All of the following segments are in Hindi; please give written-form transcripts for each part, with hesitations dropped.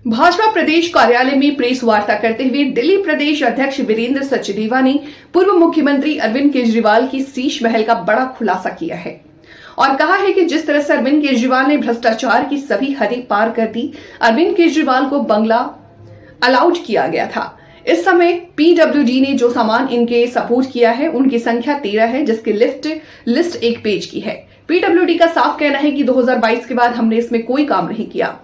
भाजपा प्रदेश कार्यालय में प्रेस वार्ता करते हुए दिल्ली प्रदेश अध्यक्ष वीरेंद्र सचदेवा ने पूर्व मुख्यमंत्री अरविंद केजरीवाल की शीश महल का बड़ा खुलासा किया है और कहा है कि जिस तरह से अरविंद केजरीवाल ने भ्रष्टाचार की सभी हदें पार कर दी, अरविंद केजरीवाल को बंगला अलाउड किया गया था। इस समय पीडब्ल्यूडी ने जो सामान इनके सपोर्ट किया है उनकी संख्या 13 है, जिसकी लिस्ट एक पेज की है। पीडब्ल्यूडी का साफ कहना है कि 2022 के बाद हमने इसमें कोई काम नहीं किया,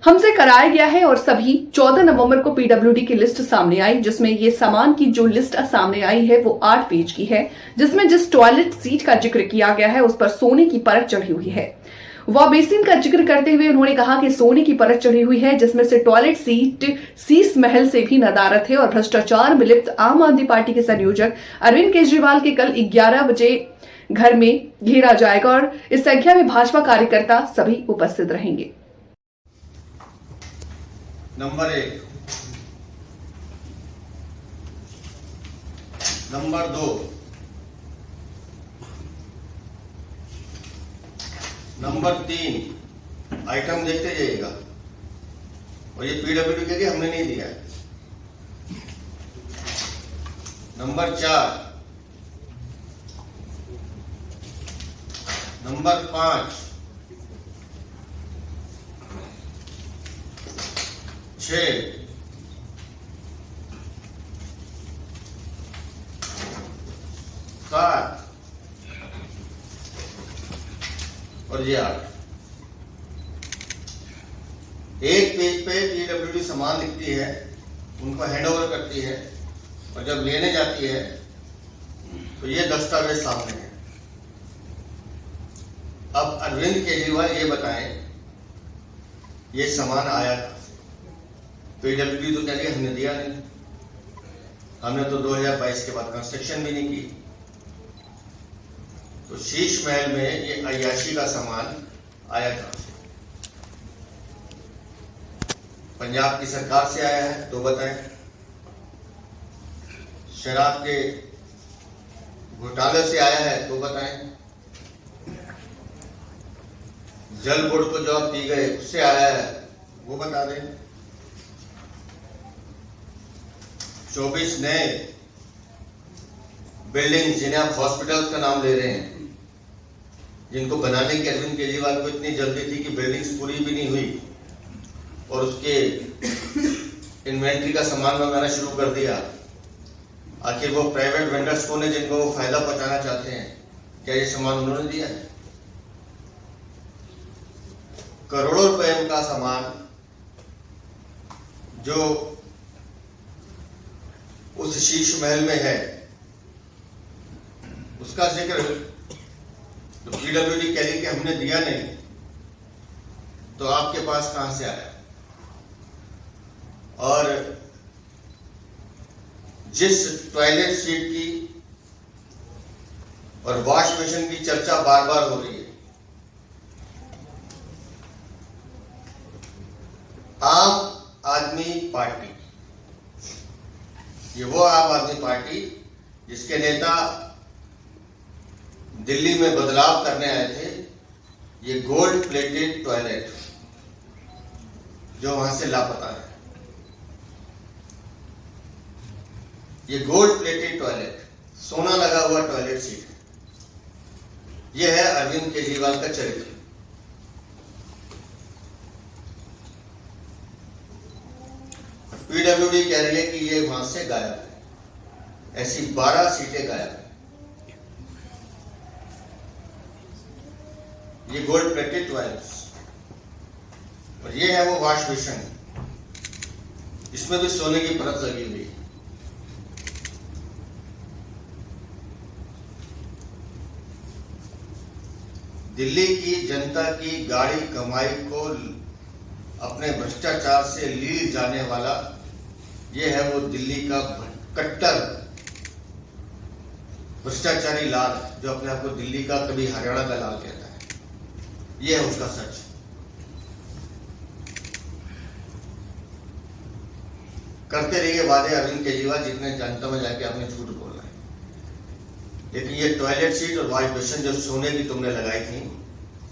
हमसे कराया गया है और सभी 14 नवंबर को पीडब्ल्यूडी की लिस्ट सामने आई, जिसमें ये सामान की जो लिस्ट सामने आई है वो 8 पेज की है, जिसमें जिस टॉयलेट सीट का जिक्र किया गया है उस पर सोने की परत चढ़ी हुई है। वह बेसिन का जिक्र करते हुए उन्होंने कहा कि सोने की परत चढ़ी हुई है, जिसमें से टॉयलेट सीट शीश महल से भी नदारत है और भ्रष्टाचार में लिप्त आम आदमी पार्टी के संयोजक अरविंद केजरीवाल के कल 11 बजे घर में घेरा जाएगा और इस संख्या में भाजपा कार्यकर्ता सभी उपस्थित रहेंगे। नंबर 1, नंबर 2, नंबर 3 आइटम देखते जाइएगा और ये पीडब्ल्यूडी के लिए हमने नहीं दिया है। नंबर 4, नंबर 5, 6, 7 और ये 8। एक पेज पे पीडब्ल्यूडी सामान लिखती है, उनको हैंडओवर करती है और जब लेने जाती है तो ये दस्तावेज सामने है। अब अरविंद केजरीवाल ये बताएं ये सामान आया कहां से? पीडब्ल्यूडी तो कह रही हमने दिया नहीं, हमने तो 2022 के बाद कंस्ट्रक्शन भी नहीं की। तो शीश महल में ये अय्याशी का सामान आया कहां से? पंजाब की सरकार से आया है तो बताएं, शराब के घोटाले से आया है तो बताएं, जल बोर्ड को जो आप दी गए उससे आया है वो बता दें। 24 नए बिल्डिंग जिन्हें आप हॉस्पिटल्स का नाम ले रहे हैं, जिनको बनाने की अरविंद केजरीवाल को इतनी जल्दी थी कि बिल्डिंग्स पूरी भी नहीं हुई और उसके इन्वेंट्री का सामान मंगाना शुरू कर दिया। आखिर वो प्राइवेट वेंडर्स कौन है जिनको वो फायदा पहुंचाना चाहते हैं? क्या ये सामान उन्होंने दिया है? करोड़ों रुपए का सामान जो उस शीश महल में है उसका जिक्र तो पीडब्ल्यूडी कह रही कि हमने दिया नहीं, तो आपके पास कहां से आया? और जिस टॉयलेट सीट की और वॉश बेसिन की चर्चा बार बार हो रही है, आम आदमी पार्टी, ये वो आम आदमी पार्टी जिसके नेता दिल्ली में बदलाव करने आए थे, ये गोल्ड प्लेटेड टॉयलेट जो वहां से लापता है, ये गोल्ड प्लेटेड टॉयलेट, सोना लगा हुआ टॉयलेट सीट है। यह है अरविंद केजरीवाल का चरित्र। पीडब्ल्यूडी कह रही है कि ये वहां से गायब है। ऐसी 12 सीटें गायब है। ये गोल्ड प्लेटेड टॉयलेट्स और ये है वो वॉश बेसिन, इसमें भी सोने की परत लगी हुई है। दिल्ली की जनता की गाड़ी कमाई को अपने भ्रष्टाचार से लील जाने वाला ये है वो दिल्ली का कट्टर भ्रष्टाचारी लाल, जो अपने आप को दिल्ली का कभी हरियाणा का लाल कहता है। ये है उसका सच। करते रहिए वादे अरविंद केजरीवाल, जितने जनता में जाके आपने झूठ बोलना है। लेकिन ये टॉयलेट सीट और वॉश बेसिन जो सोने की तुमने लगाई थी,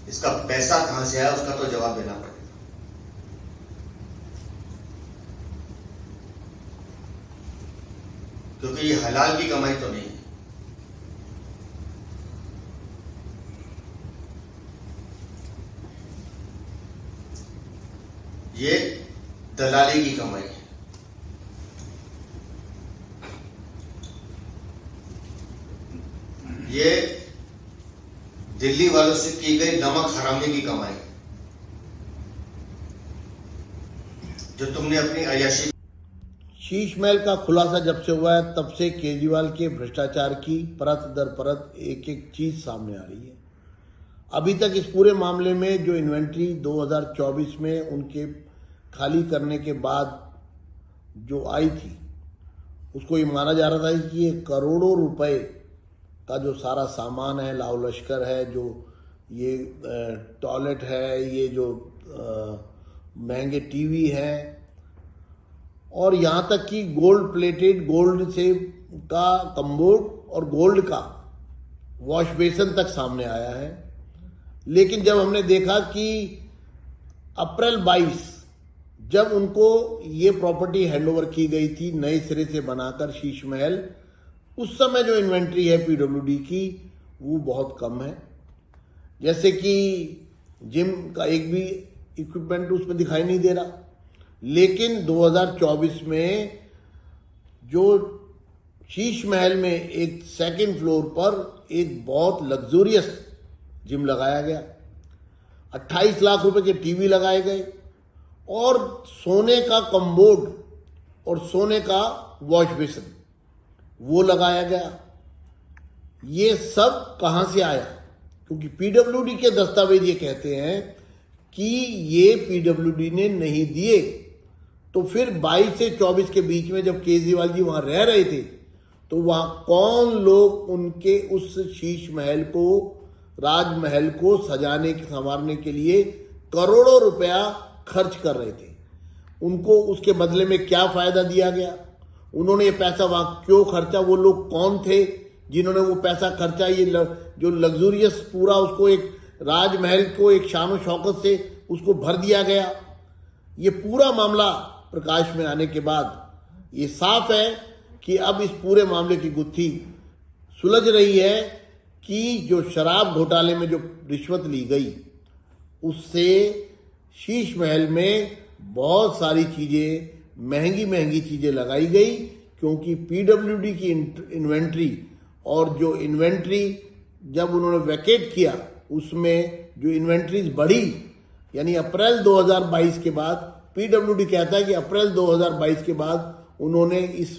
इसका पैसा कहां से आया उसका तो जवाब देना पड़ेगा। क्योंकि ये हलाल की कमाई तो नहीं है। ये दलाली की कमाई है। ये दिल्ली वालों से की गई नमक हरामी की कमाई, जो तुमने अपनी अय्याशी। शीश महल का खुलासा जब से हुआ है तब से केजरीवाल के भ्रष्टाचार की परत दर परत एक एक चीज सामने आ रही है। अभी तक इस पूरे मामले में जो इन्वेंट्री 2024 में उनके खाली करने के बाद जो आई थी, उसको ये माना जा रहा था कि ये करोड़ों रुपए का जो सारा सामान है, लाव लश्कर है, जो ये टॉयलेट है, ये जो महंगे टीवी हैं, और यहाँ तक कि गोल्ड प्लेटेड, गोल्ड से का कम्बोर्ड और गोल्ड का वॉश बेसन तक सामने आया है। लेकिन जब हमने देखा कि अप्रैल 22 जब उनको ये प्रॉपर्टी हैंडओवर की गई थी नए सिरे से बनाकर शीश महल, उस समय जो इन्वेंट्री है पीडब्ल्यूडी की वो बहुत कम है। जैसे कि जिम का एक भी इक्विपमेंट उसमें दिखाई नहीं दे रहा। लेकिन 2024 में जो शीश महल में एक सेकंड फ्लोर पर एक बहुत लग्जूरियस जिम लगाया गया, 28 लाख रुपए के टीवी लगाए गए और सोने का कम्बोर्ड और सोने का वॉश बेसिन वो लगाया गया। ये सब कहां से आया? क्योंकि पीडब्ल्यूडी के दस्तावेज ये कहते हैं कि ये पीडब्ल्यूडी ने नहीं दिए। तो फिर 22 से 24 के बीच में जब केजरीवाल जी वहां रह रहे थे तो वहां कौन लोग उनके उस शीश महल को, राजमहल को सजाने संवारने के लिए करोड़ों रुपया खर्च कर रहे थे? उनको उसके बदले में क्या फायदा दिया गया? उन्होंने ये पैसा वहां क्यों खर्चा? वो लोग कौन थे जिन्होंने वो पैसा खर्चा? ये जो लग्जूरियस पूरा उसको एक राजमहल को एक शान शौकत से उसको भर दिया गया। ये पूरा मामला प्रकाश में आने के बाद ये साफ है कि अब इस पूरे मामले की गुत्थी सुलझ रही है कि जो शराब घोटाले में जो रिश्वत ली गई उससे शीश महल में बहुत सारी चीजें, महंगी महंगी चीजें लगाई गई। क्योंकि पीडब्ल्यूडी की इन्वेंट्री और जो इन्वेंट्री जब उन्होंने वैकेट किया उसमें जो इन्वेंट्रीज बढ़ी, यानी अप्रैल 2022 के बाद, पीडब्ल्यूडी कहता है कि अप्रैल 2022 के बाद उन्होंने इस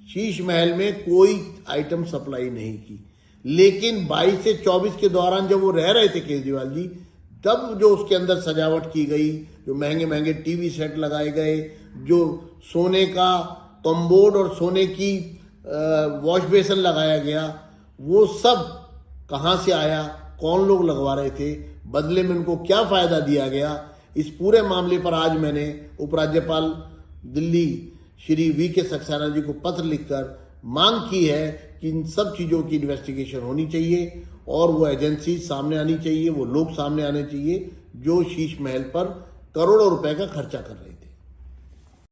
शीश महल में कोई आइटम सप्लाई नहीं की। लेकिन 22 से 24 के दौरान जब वो रह रहे थे केजरीवाल जी, तब जो उसके अंदर सजावट की गई, जो महंगे महंगे टीवी सेट लगाए गए, जो सोने का कम्बोर्ड और सोने की वॉश बेसन लगाया गया, वो सब कहाँ से आया? कौन लोग लगवा रहे थे? बदले में उनको क्या फायदा दिया गया? इस पूरे मामले पर आज मैंने उपराज्यपाल दिल्ली श्री वी.के. सक्सेना जी को पत्र लिखकर मांग की है कि इन सब चीज़ों की इन्वेस्टिगेशन होनी चाहिए और वो एजेंसी सामने आनी चाहिए, वो लोग सामने आने चाहिए जो शीश महल पर करोड़ों रुपए का खर्चा कर रहे थे।